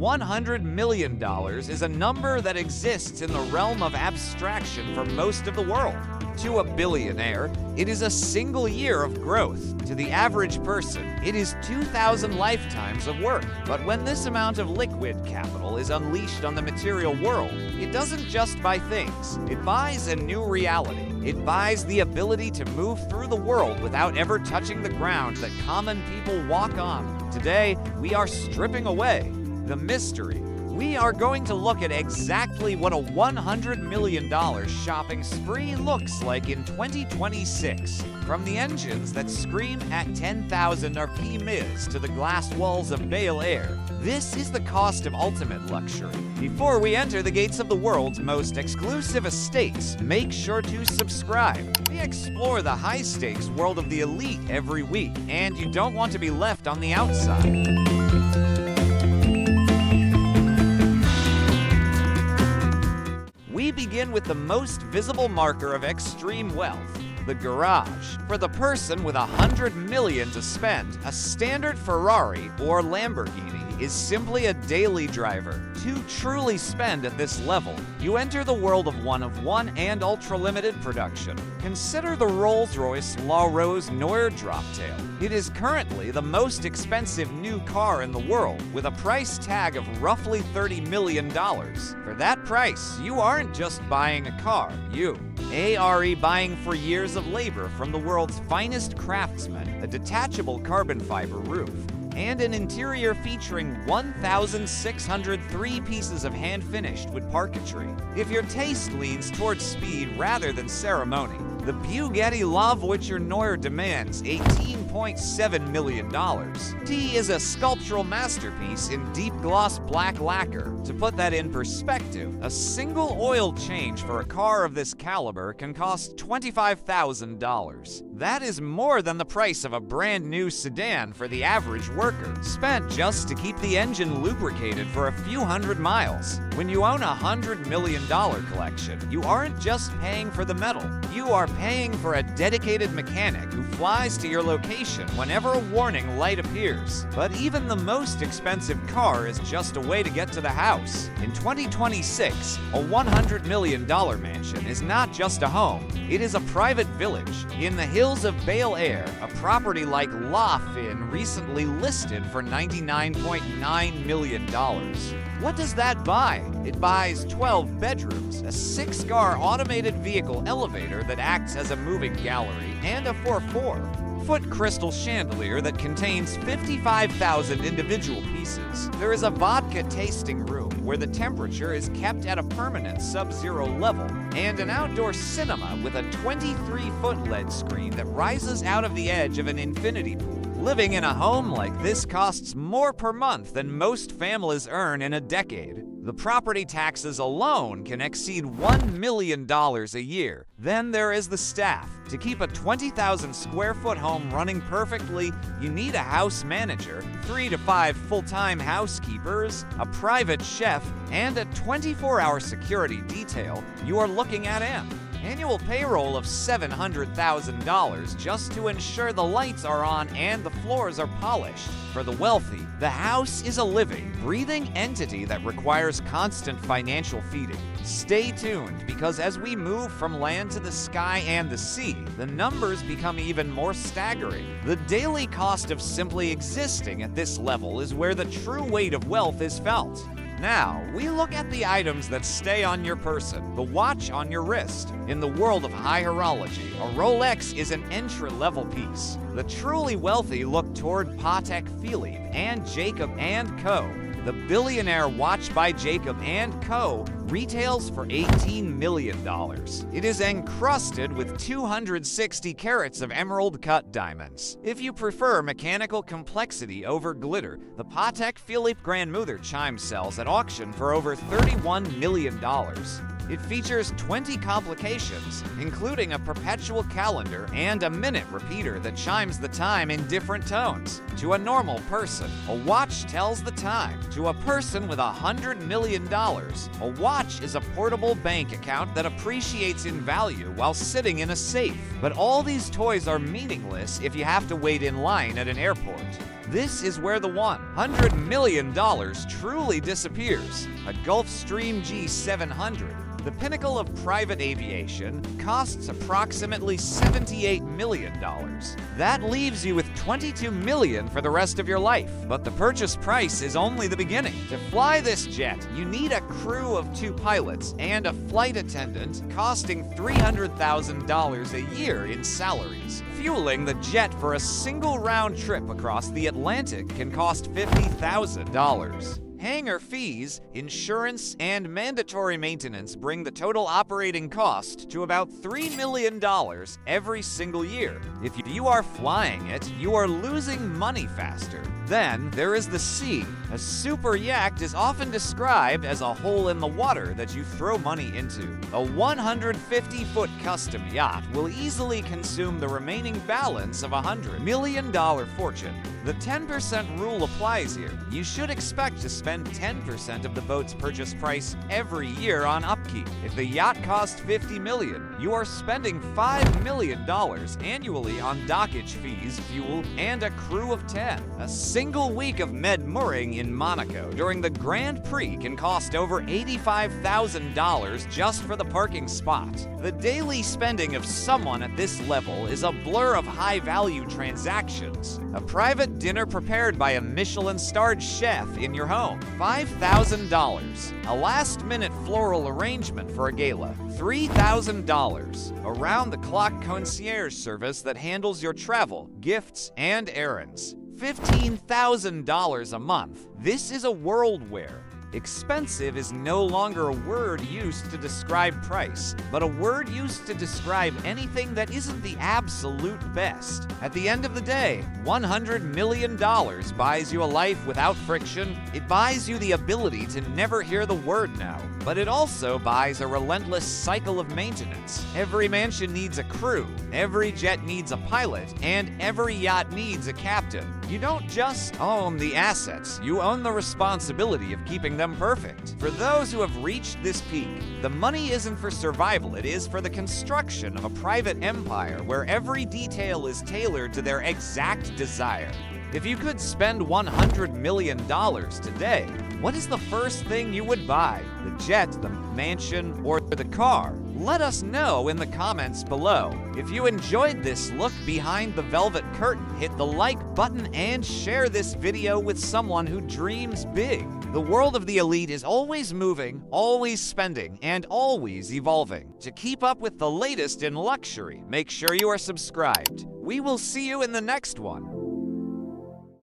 $100 million is a number that exists in the realm of abstraction for most of the world. To a billionaire, it is a single year of growth. To the average person, it is 2,000 lifetimes of work. But when this amount of liquid capital is unleashed on the material world, it doesn't just buy things. It buys a new reality. It buys the ability to move through the world without ever touching the ground that common people walk on. Today, we are stripping away the mystery. We are going to look at exactly what a $100 million shopping spree looks like in 2026. From the engines that scream at 10,000 RPMs to the glass walls of Bel Air, this is the cost of ultimate luxury. Before we enter the gates of the world's most exclusive estates, make sure to subscribe. We explore the high-stakes world of the elite every week, and you don't want to be left on the outside. We begin with the most visible marker of extreme wealth, the garage. For the person with $100 million to spend, a standard Ferrari or Lamborghini is simply a daily driver. To truly spend at this level, you enter the world of one-of-one and ultra-limited production. Consider the Rolls-Royce La Rose Noir Droptail. It is currently the most expensive new car in the world, with a price tag of roughly $30 million. For that price, you aren't just buying a car, you are buying for years of labor from the world's finest craftsmen, a detachable carbon fiber roof, and an interior featuring 1,603 pieces of hand-finished wood parquetry. If your taste leans towards speed rather than ceremony, the Bugatti La Voiture Noir demands $18.7 million. T is a sculptural masterpiece in deep gloss black lacquer. To put that in perspective, a single oil change for a car of this caliber can cost $25,000. That is more than the price of a brand new sedan for the average worker, spent just to keep the engine lubricated for a few hundred miles. When you own a $100 million collection, you aren't just paying for the metal. You are paying for a dedicated mechanic who flies to your location whenever a warning light appears. But even the most expensive car is just a way to get to the house. In 2026, a $100 million mansion is not just a home, it is a private village in the hills of Bel Air, a property like La Fin recently listed for $99.9 million. What does that buy? It buys 12 bedrooms, a 6-car automated vehicle elevator that acts as a moving gallery, and a 4-foot crystal chandelier that contains 55,000 individual pieces. There is a vodka tasting room where the temperature is kept at a permanent sub-zero level, and an outdoor cinema with a 23-foot LED screen that rises out of the edge of an infinity pool. Living in a home like this costs more per month than most families earn in a decade. The property taxes alone can exceed $1 million a year. Then there is the staff. To keep a 20,000 square foot home running perfectly, you need a house manager, 3 to 5 full-time housekeepers, a private chef, and a 24-hour security detail. You are looking at an annual payroll of $700,000 just to ensure the lights are on and the floors are polished. For the wealthy, the house is a living, breathing entity that requires constant financial feeding. Stay tuned, because as we move from land to the sky and the sea, the numbers become even more staggering. The daily cost of simply existing at this level is where the true weight of wealth is felt. Now, we look at the items that stay on your person, the watch on your wrist. In the world of high horology, a Rolex is an entry-level piece. The truly wealthy look toward Patek Philippe and Jacob & Co. The billionaire watch by Jacob & Co. retails for $18 million. It is encrusted with 260 carats of emerald-cut diamonds. If you prefer mechanical complexity over glitter, the Patek Philippe Grandmother chime sells at auction for over $31 million. It features 20 complications, including a perpetual calendar and a minute repeater that chimes the time in different tones. To a normal person, a watch tells the time. To a person with $100 million, a watch is a portable bank account that appreciates in value while sitting in a safe. But all these toys are meaningless if you have to wait in line at an airport. This is where the $100 million truly disappears. A Gulfstream G700, the pinnacle of private aviation, costs approximately $78 million. That leaves you with $22 million for the rest of your life. But the purchase price is only the beginning. To fly this jet, you need a crew of 2 pilots and a flight attendant, costing $300,000 a year in salaries. Fueling the jet for a single round trip across the Atlantic can cost $50,000. Hangar fees, insurance, and mandatory maintenance bring the total operating cost to about $3 million every single year. If you are flying it, you are losing money faster. Then there is the sea. A super yacht is often described as a hole in the water that you throw money into. A 150-foot custom yacht will easily consume the remaining balance of a $100 million fortune. The 10% rule applies here. You should expect to spend 10% of the boat's purchase price every year on upkeep. If the yacht costs $50 million, you are spending $5 million annually on dockage fees, fuel, and a crew of 10. A single week of med-mooring in Monaco during the Grand Prix can cost over $85,000 just for the parking spot. The daily spending of someone at this level is a blur of high-value transactions. A private dinner prepared by a Michelin-starred chef in your home, $5,000. A last-minute floral arrangement for a gala, $3,000. A round-the-clock concierge service that handles your travel, gifts, and errands, $15,000 a month. This is a world where expensive is no longer a word used to describe price, but a word used to describe anything that isn't the absolute best. At the end of the day, $100 million buys you a life without friction. It buys you the ability to never hear the word no, but it also buys a relentless cycle of maintenance. Every mansion needs a crew, every jet needs a pilot, and every yacht needs a captain. You don't just own the assets, you own the responsibility of keeping them perfect. For those who have reached this peak, the money isn't for survival, it is for the construction of a private empire where every detail is tailored to their exact desire. If you could spend $100 million today, what is the first thing you would buy? The jet, the mansion, or the car? Let us know in the comments below. If you enjoyed this look behind the velvet curtain, hit the like button and share this video with someone who dreams big. The world of the elite is always moving, always spending, and always evolving. To keep up with the latest in luxury, make sure you are subscribed. We will see you in the next one.